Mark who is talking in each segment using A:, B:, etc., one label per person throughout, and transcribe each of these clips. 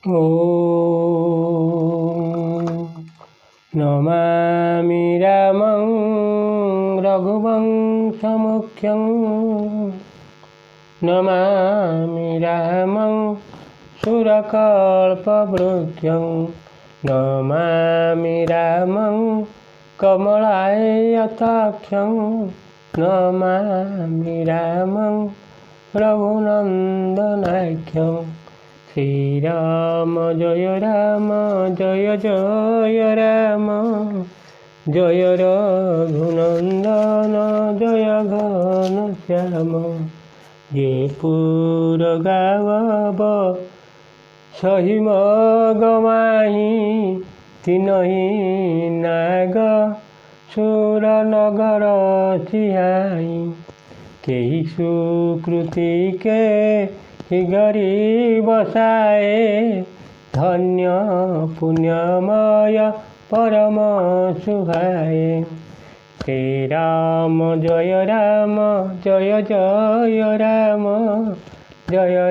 A: ॐ नमामि रामं रघुवंशमुख्यं नमामि रामं सुरकल्पवृक्षं नमामि रामं कमलायताक्षं नमामि रामं रघुनन्दनाख्यं श्रीराम जय जय राम जय रघुनन्दन जय घनश्याम ये पुर गावब सही मगमाही तिनहि नाग सुर नगर सिहाई केही सुकृति के गरी बसाए धन्य पुण्यमय परम सुहाए श्री राम जय राम जय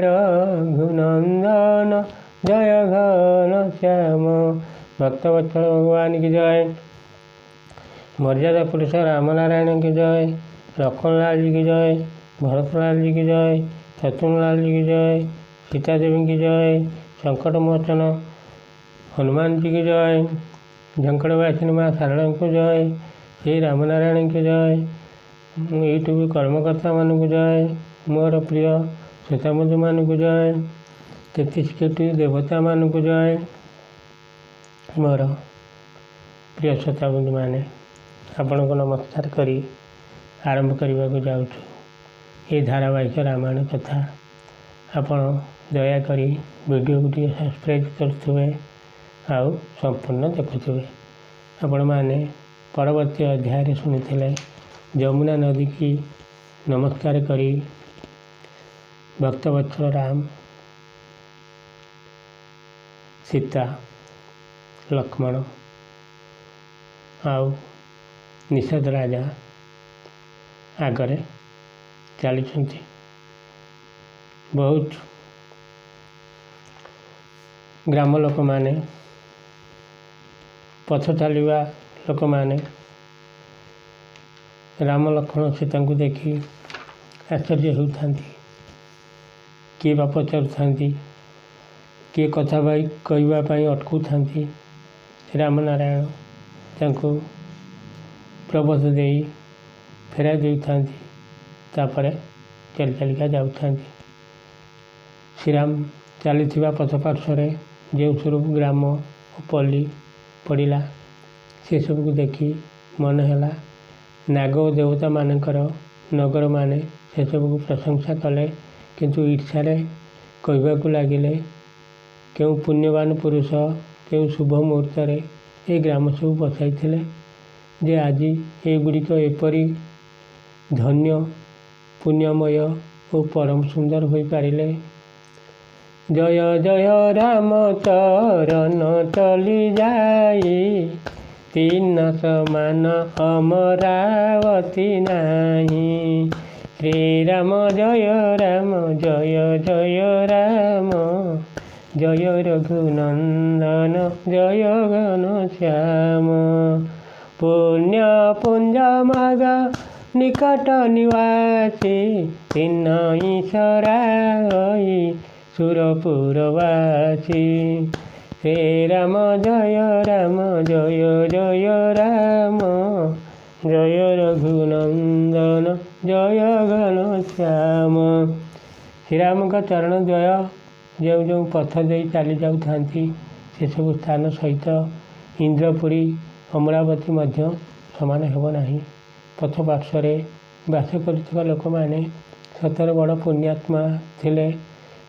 A: रघुनंदन जय घनश्याम। भक्तवत्सल भगवान की जय। मर्यादा पुरुष राम नारायण की जय। लक्ष्मणलाल जी की जय। भरतलाल जी की जय। शत्रुघ्नलाल जी की जय। सीता देवी की जय। संकट मोचन हनुमान जी की जय। झंकड़वासिनी माँ शारदा को जय। श्री रामनारायण की जय। यूट्यूब कर्मकर्ता मान को जय। मोर प्रिय श्रोताबंधु मान को जय। 33 कोटि देवता मान को जय। मोर प्रिय श्रोताबंधु माने आपण को नमस्कार करी आरंभ करने को जाऊँ। ये धारावाहिक रामायण कथा आपण दयाकोरी वीडियो को सब्सक्राइब करुवे आउ संपूर्ण देखुवे। आपण मैंने परवर्ती अध्याय शुणी यमुना नदी की नमस्कार करी भक्तवत्सल राम सीता लक्ष्मण आउ निषद राजा आगरे चली बहुत ग्राम लोक माने पथ चलवा लोक माने राम लक्ष्मण सीता को देखी आश्चर्य होता किए बा पचारूँ किए कथा भाई कहवाई अटकू राम नारायण प्रबोध दे फेराई देपर चल चलिका जाऊँ। श्रीराम चली पथ पार्श्वर जो सब ग्राम पल्ली पड़ा से सब को देखी मन है नाग देवता मानकर नगर माने से सब को प्रशंसा कले किंतु ईर्षार कहवाक लगिले क्यों पुण्यवान पुरुष क्यों शुभ मुहूर्त ये ग्राम सब बसाई जे आज ये गुड़िक एपरी धन्य पुण्यमय और परम सुंदर हो पारे। जय जय राम चरण चली जाई तीन समान अमरावती नाही। श्री राम जय राम जय रघुनंदन जय घनश्याम। पुण्य पुंज माग निकट निवासी तिन्हि सराई सुरपुरवासी। श्री राम जय राम जय रघुनंदन जय घनश्याम। श्रीराम का चरण द्वय जो जो पथ दे चली जाऊँ से सब स्थान सहित इंद्रपुरी अमरावती मध्य समान हेब नहीं। पथ पार्श्वर बास कर लोक मैंने सतर बड़ पुण्यात्मा थिले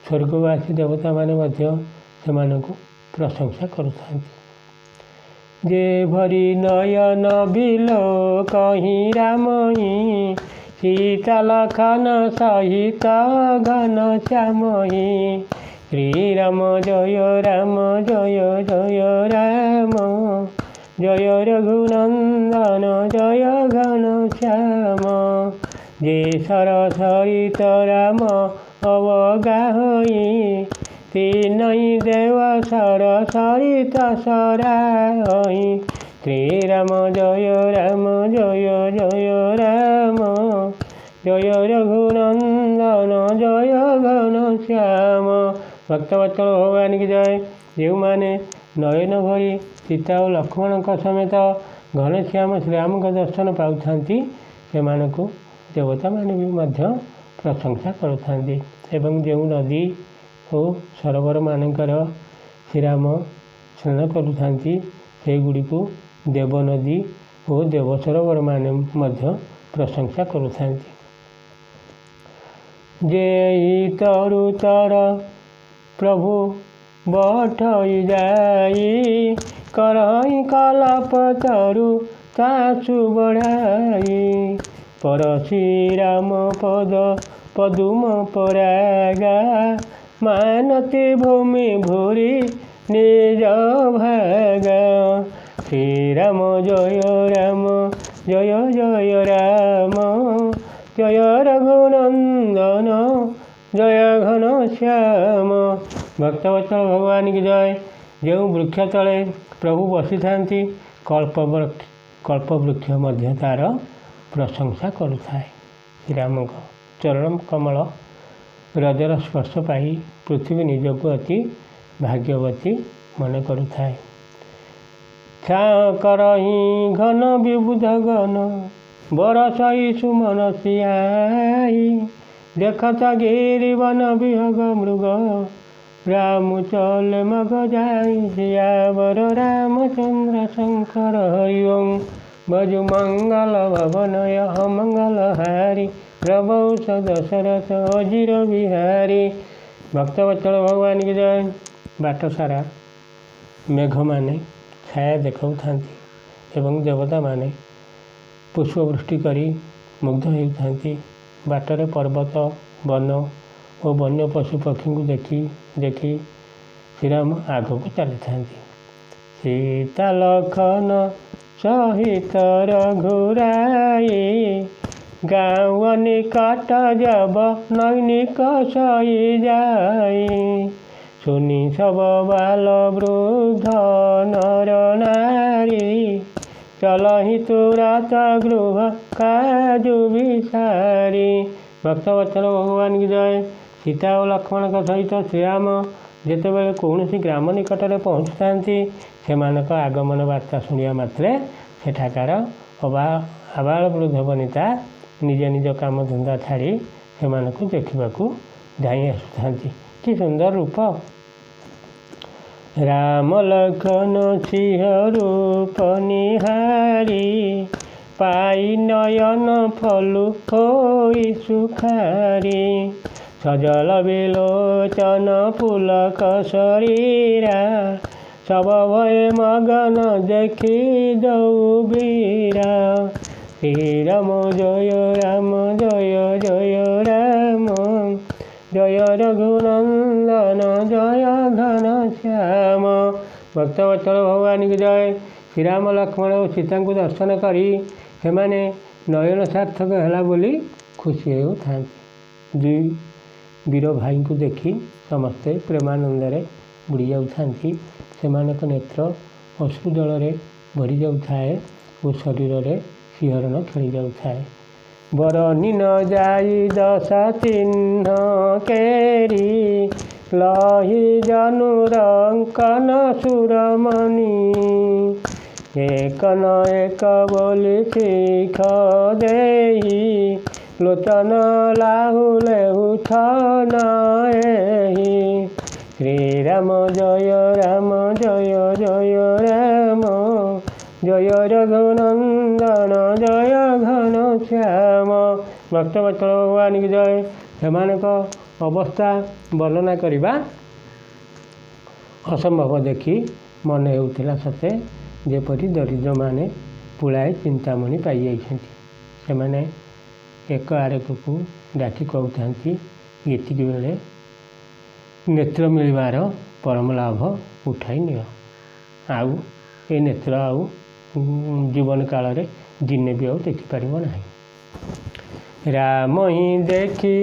A: स्वर्गवासी देवता माने प्रशंसा करुता जे भरी नयन बिलो कहीं रामई सीता लखन सहित घनश्यामई। श्री राम जय राम जय रघुनंदन जय घनश्याम। जे सरसरित राम अवगाहई तीनई देव सर सरिता सराई श्रीराम जय जय राम जय रघुनंदन जय घन श्याम। भक्तवत्सल भगवान की जय। जो मैंने नयन भरी सीता और लक्ष्मण समेत घनश्याम श्रीराम का दर्शन पाउथांती से देवता माने भी मध्य प्रशंसा करुथांती। एवं जो नदी और सरोवर मानकर श्रीराम स्नान करुथांती से गुड़िक देव नदी और देव सरोवर माने मध्य प्रशंसा करुथांती। जे तरु तर प्रभु बठई जाई करई कलप तरु तासु बढ़ाई पर श्रीराम पद पदुम परागा मानते भूमि भूरी निज भागा श्रीराम जय जय राम जय रघुनंदन जय घन श्याम। भक्तवत्सल भगवान की जय। जो वृक्ष तले प्रभु बसी था कल्पवृक्ष मध्य तार प्रशंसा करुए। श्रीराम चरण कमल रजर स्पर्श पाई पृथ्वी निजक अति भाग्यवती मन करुए। करही घन विबुध गण बरसई सुमन सियाई देखता गिरिवन विहग मृग राम चल मग जाई सियावर रामचंद्र शंकर हरि ओं भजु मंगल भवनय मंगल हारी प्रभु दशरथ अजिर बिहारी। भक्तवत्सल भगवान की जय। बाट सारा मेघ माने छाया देखाउथांती एवं देवता माने पुष्पवृष्टि करी मुग्ध होउथांती। बाटरे पर्वत वन और वन्य पशु पक्षी को देखी श्रीराम आग को चली था। सीता लखन सहित रघुराई गाँव निकट जब नैनिक सई जाई सुनी सब बाल वृद्ध नर नारी चलहि तुरत गृह काजु विसारी। भक्तवत्सल भगवान की जय। सीता और लक्ष्मण का सहित श्रीराम जितेबाला कौन ग्राम निकट में पहुँचता से आगमन वार्ता शुणा मात्रे सेठाकार आबाल वृद्ध वनिता निज निज काम धंदा छाड़ी से देखा धाई आसुता। कि सुंदर रूप। राम लखन सिंह रूप निहारी पाई नयन फलु होई सुखारी सजल विलोचन पुलक शरीरा सब भय मगन देखी दौ बीरा श्रीराम जय जय राम जय रघुनंदन जय घन श्याम। भक्तवत्सल भगवान की जय। श्रीराम लक्ष्मण और सीता को दर्शन करी से नयन सार्थक है बोली खुशी होता। दुई वीर भाई को देखी समस्ते प्रेमानंद बुड़ी जाता। से नेत्र अश्रु जल भरी जाए और शरीर में शिहरण खेली जाए। बरनी न जाई दशा चिन्ह केरी लही जनु रंकन सुरमणि एक न एक बोली शिख देही लोचन लाहु लेहु छन एही श्रीराम जय जय राम जय रघुनंदन जय घन श्याम। भक्तवत्सल भगवान की जय। सेमानक अवस्था वर्णना करवा असंभव देखी मन होता सते जेपरी दरिद्र माने पुलाए चिंतामणि पाई जाइछन्ति। एक आरेक को डाकी कहता एतिक बेले नेत्र मिलबार परम लाभ उठाई नियो आउ ए नेत्र आउ जीवन काल रे दिने भी आउ देखिपार ना। राम ही देखी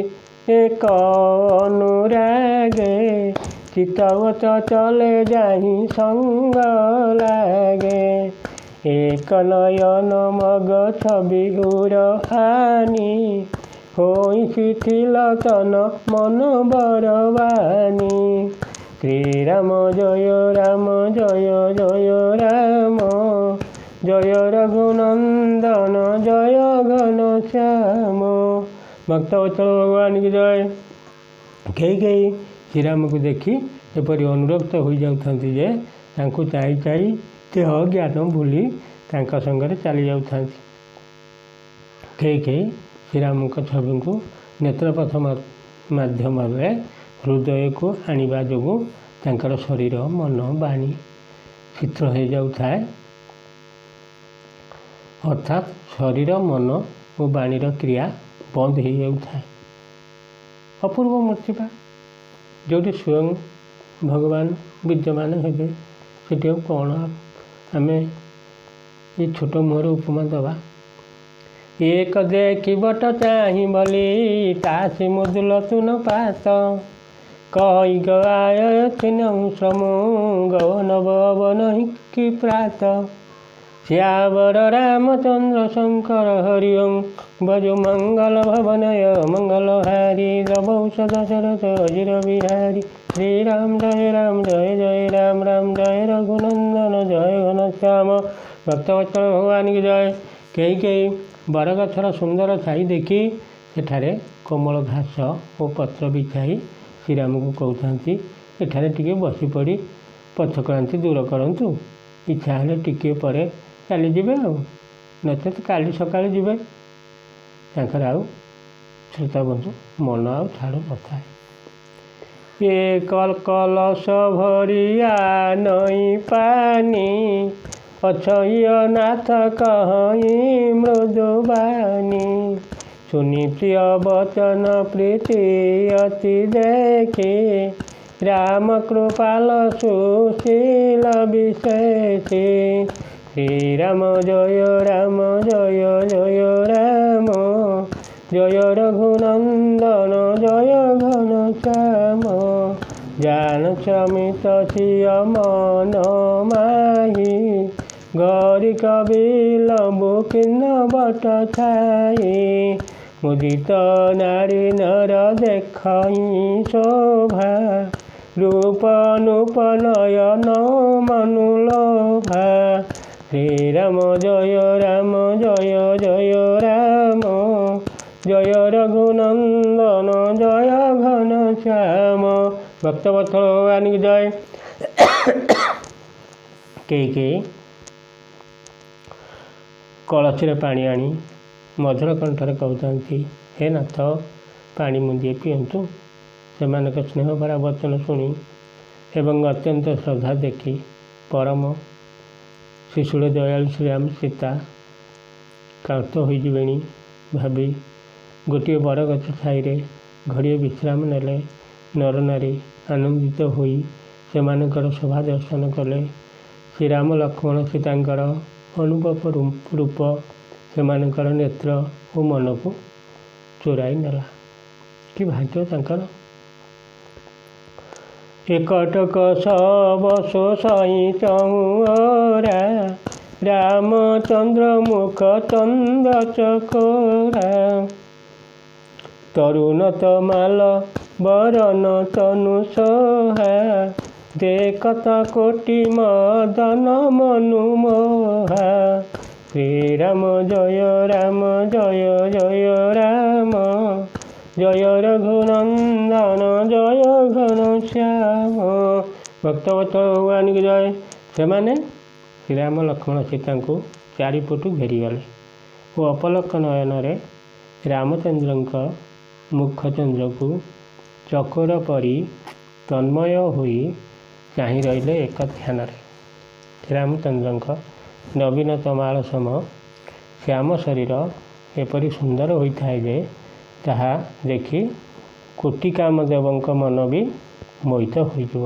A: एक अनुरागे ଚିତବତ ଚଲେ ଯାହିଁ ସଙ୍ଗ ଲାଗେ। ଏକ ନୟନ ମଗ ଛବି ଗୁର ହାନି, ହୋଇ ଶିଥିଳ ତନ ମନ ବରବାନି। ଶ୍ରୀରାମ ଜୟ ରାମ ଜୟ ଜୟ ରାମ, ଜୟ ରଘୁନନ୍ଦନ ଜୟ ଘନଶ୍ୟାମ। ଭକ୍ତବତ୍ସଳ ଭଗବାନ କି ଜୟ। କେହି ଶ୍ରୀରାମକୁ ଦେଖି ଏପରି ଅନୁରକ୍ତ ହୋଇଯାଉଥାନ୍ତି ଯେ ତାଙ୍କୁ ଚାହିଁ ଚାହିଁ ଦେହ ଜ୍ଞାନ ଭୁଲି ତାଙ୍କ ସଙ୍ଗରେ ଚାଲି ଯାଉଥାନ୍ତି। କେହି ଶ୍ରୀରାମଙ୍କ ଛବିଙ୍କୁ ନେତ୍ରପଥ ମାଧ୍ୟମରେ ହୃଦୟକୁ ଆଣିବା ଯୋଗୁଁ ତାଙ୍କର ଶରୀର ମନ ବାଣୀ ଶିଥିଳ ହୋଇଯାଉଥାଏ। ଅର୍ଥାତ୍ ଶରୀର ମନ ଓ ବାଣୀର କ୍ରିୟା ବନ୍ଦ ହୋଇଯାଉଥାଏ। ଅପୂର୍ବ ମୂର୍ତ୍ତି ବା, ଯେଉଁଠି ସ୍ୱୟଂ ଭଗବାନ ବିଦ୍ୟମାନ ହେବେ ସେଠି ଆଉ କ'ଣ ଆମେ ଏ ଛୋଟ ମୁହଁରେ ଉପମା ଦେବା। ଏକ ଦେଖିବଟ ଚାହିଁ ବୋଲି ତାସି ମୁଦୁଲ ତୁନ ପାତ, କହି ଗଆୟତିନ ଶ୍ରମ ଗୌନ ବବନ କି ପ୍ରାତ। ଶ୍ୟାବର ରାମଚନ୍ଦ୍ର ଶଙ୍କର ହରିଓಂ ଭଜ ମଙ୍ଗଳ ଭବନୟ ମଙ୍ଗଳ ହାରି ରବୌଷଧ ଶରତ ଅଜିର ବିହାରୀ। ଶ୍ରୀରାମ ଜୟ ରାମ ରାମ ଜୟ ରଘୁନନ୍ଦନ ଜୟ ଘନଶ୍ୟାମ। ଭକ୍ତବତ୍ସଳ ଭଗବାନ କି ଜୟ। କେହି ବରଗଛର ସୁନ୍ଦର ଛାଇ ଦେଖି ସେଠାରେ କୋମଳ ଘାସ ଓ ପତ୍ର ବିଛାଇ ଶ୍ରୀରାମକୁ କହୁଥାନ୍ତି, ଏଠାରେ ଟିକେ ବସି ପଡ଼ି ପଛକ୍ରାନ୍ତି ଦୂର କରନ୍ତୁ। ଇଚ୍ଛା ହେଲେ ଟିକିଏ ପରେ ଚାଲିଯିବେ, ଆଉ ନଚେତ୍ କାଲି ସକାଳେ ଯିବେ। ତାଙ୍କର ଆଉ ଶ୍ରୋତାବନ୍ଧୁ ମନ ଆଉ ଛାଡ଼ୁ ନଥାଏ। ଏ କଳସ ଭରିଆ ନଈ ପାନି, ଅଛୟ ନାଥ କହଇ ମୃଦୁବାନୀ। ଶୁନି ପ୍ରିୟ ବଚନ ପ୍ରୀତି ଅତି ଦେଖି, ରାମ କୃପାଲ ସୁଶୀଳ ବିଶେଷୀ। ଶ୍ରୀରାମ ଜୟ ଜୟ ରାମ, ଜୟ ରଘୁନନ୍ଦନ ଜୟ ଘନଶ୍ୟାମ। ଜାନ ସମିତ ସିୟ ମନ ମାହି, ଗରି କବିଲମ୍ବୁ କିନ୍ନ ବଟ ଛାଇ। ମୁଦିତ ନାରୀ ନର ଦେଖଇ ଶୋଭା, ରୂପ ନୂପ ନୟନ ମନୁଲୋଭା। ଶ୍ରୀରାମ ଜୟ ଜୟ ରାମ, ଜୟ ରଘୁନନ୍ଦନ ଜୟ ଘନଶ୍ୟାମ। ଭକ୍ତବତ୍ସଳ ଭଗବାନ କି ଜୟ। କେହି କଳସୀରେ ପାଣି ଆଣି ମଧୁର କଣ୍ଠରେ କହୁଥାନ୍ତି, ହେ ନାଥ ପାଣି ମୁନ୍ଦିଏ ପିଅନ୍ତୁ। ସେମାନଙ୍କ ସ୍ନେହଭରା ବଚନ ଶୁଣି ଏବଂ ଅତ୍ୟନ୍ତ ଶ୍ରଦ୍ଧା ଦେଖି ପରମ ଶିଶୁଳ ଦୟାଳୁ ଶ୍ରୀରାମ ସୀତା କ୍ଳାନ୍ତ ହୋଇଯିବେଣି ଭାବି ଗୋଟିଏ ବରଗଛ ଛାଇରେ ଘଡ଼ିଏ ବିଶ୍ରାମ ନେଲେ। ନରନାରୀ ଆନନ୍ଦିତ ହୋଇ ସେମାନଙ୍କର ଶୋଭା ଦର୍ଶନ କଲେ। ଶ୍ରୀରାମ ଲକ୍ଷ୍ମଣ ସୀତାଙ୍କର ଅନୁପମ ରୂପ ସେମାନଙ୍କର ନେତ୍ର ଓ ମନକୁ ଚୋରାଇ ନେଲା। କି ଭାଗ୍ୟ ତାଙ୍କର। ଏକଟକ ସବ ଶୋଷଇ ଚଉରା, ରାମଚନ୍ଦ୍ର ମୁଖ ଚନ୍ଦ ଚକୋରା। ତରୁଣ ତମାଲ ବରନ ତନୁ ସୋହା, ଦେଖତ କୋଟି ମଦନ ମନୁ ମୋହା। ଶ୍ରୀରାମ ଜୟ ଜୟ ରାମ, ଜୟ ରଘୁନନ୍ଦନ ଜୟ ଘନଶ୍ୟାମ। ଭକ୍ତବତ୍ସଳ ଭଗବାନ କି ଜୟ। ସେମାନେ ଶ୍ରୀରାମ ଲକ୍ଷ୍ମଣ ସୀତାଙ୍କୁ ଚାରିପଟୁ ଘେରିଗଲେ ଓ ଅପଲକ ନୟନରେ ରାମଚନ୍ଦ୍ରଙ୍କ ମୁଖଚନ୍ଦ୍ରକୁ ଚକୋର ପରି ତନ୍ମୟ ହୋଇ ଚାହିଁ ରହିଲେ ଏକ ଧ୍ୟାନରେ। ରାମଚନ୍ଦ୍ରଙ୍କ ନବୀନ ତମାଳ ସମ ଶ୍ୟାମ ଶରୀର ଏପରି ସୁନ୍ଦର ହୋଇଥାଏ ଯେ ତାହା ଦେଖି କୋଟି କାମଦେବଙ୍କ ମନ ବି ମୋହିତ ହୋଇଯିବ।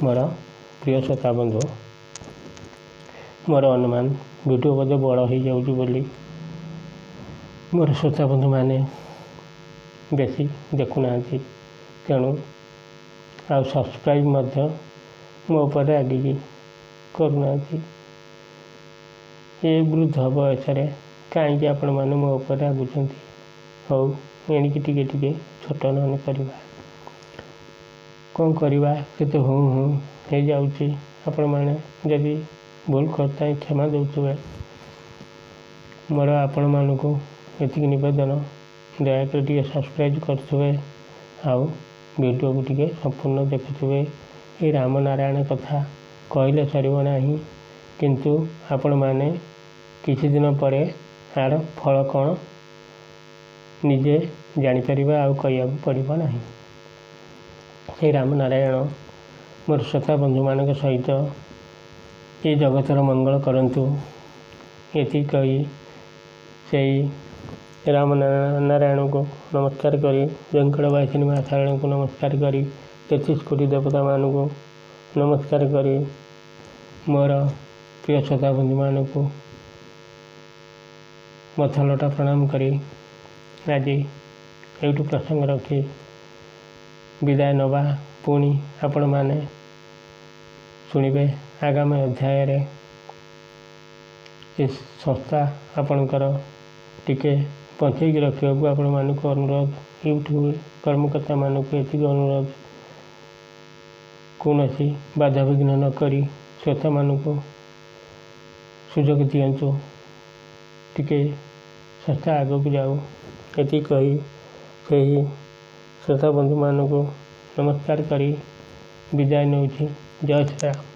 A: ମୋର ପ୍ରିୟ ଶ୍ରୋତା ବନ୍ଧୁ, ମୋର ଅନୁମାନ ଭିଡ଼ିଓ ବୋଧେ ବଡ଼ ହୋଇଯାଉଛି ବୋଲି ମୋର ଶ୍ରୋତା ବନ୍ଧୁମାନେ ବେଶୀ ଦେଖୁନାହାନ୍ତି। ତେଣୁ ଆଉ ସବସ୍କ୍ରାଇବ୍ ମଧ୍ୟ ମୋ ଉପରେ ରାଗିକି କରୁନାହାନ୍ତି। ଏ ବୃଦ୍ଧ ବୟସରେ କାହିଁକି ଆପଣମାନେ ମୋ ଉପରେ ରାଗୁଛନ୍ତି? ହଉ ଏଣିକି ଟିକେ ଟିକେ ଛୋଟ ନହେଲେ କରିବା, କ'ଣ କରିବା? କେତେ ହୁଁ ହେଇଯାଉଛି। ଆପଣମାନେ ଯଦି ଭୁଲ କରିଥାଏ କ୍ଷମା ଦେଉଥିବେ। ମୋର ଆପଣମାନଙ୍କୁ ଏତିକି ନିବେଦନ, ଦୟାକରି ଟିକେ ସବସ୍କ୍ରାଇବ୍ କରୁଥିବେ ଆଉ ଭିଡ଼ିଓକୁ ଟିକେ ସମ୍ପୂର୍ଣ୍ଣ ଦେଖୁଥିବେ। ଏ ରାମନାରାୟଣ କଥା କହିଲେ ସରିବ ନାହିଁ, କିନ୍ତୁ ଆପଣମାନେ କିଛି ଦିନ ପରେ ଏହାର ଫଳ କ'ଣ ନିଜେ ଜାଣିପାରିବେ, ଆଉ କହିବାକୁ ପଡ଼ିବ ନାହିଁ। ସେଇ ରାମନାରାୟଣ ମୋର ଶ୍ରୋତା ବନ୍ଧୁମାନଙ୍କ ସହିତ ଏ ଜଗତର ମଙ୍ଗଳ କରନ୍ତୁ। ଏତିକି କହି ସେଇ ରାମନାରାୟଣଙ୍କୁ ନମସ୍କାର କରି, ବେଙ୍କଟବାସିନୀ ମା ଶାରଳାଙ୍କୁ ନମସ୍କାର କରି, 33 କୋଟି ଦେବତାମାନଙ୍କୁ ନମସ୍କାର କରି, ମୋର ପ୍ରିୟ ଶ୍ରୋତା ବନ୍ଧୁମାନଙ୍କୁ ମଥାଲଟା ପ୍ରଣାମ କରି ଆଜି ଏଇଠୁ ପ୍ରସଙ୍ଗ ରଖି ବିଦାୟ ନେବା। ପୁଣି ଆପଣମାନେ ଶୁଣିବେ ଆଗାମୀ ଅଧ୍ୟାୟରେ। ଏ ସଂସ୍ଥା ଆପଣଙ୍କର ଟିକେ ବଞ୍ଚେଇକି ରଖିବାକୁ ଆପଣମାନଙ୍କୁ ଅନୁରୋଧ। ୟୁଟ୍ୟୁବ୍ କର୍ମକର୍ତ୍ତାମାନଙ୍କୁ ଏତିକି ଅନୁରୋଧ, କୌଣସି ବାଧାବିଘ୍ନ ନ କରି ଶ୍ରୋତାମାନଙ୍କୁ ସୁଯୋଗ ଦିଅନ୍ତୁ। ଟିକେ ସଂସ୍ଥା ଆଗକୁ ଯାଉ। ଏତିକି କହି ସେହି ଶ୍ରୋତା ବନ୍ଧୁମାନଙ୍କୁ ନମସ୍କାର କରି ବିଦାୟ ନେଉଛି। ଜୟ ଶ୍ରୀରାମ।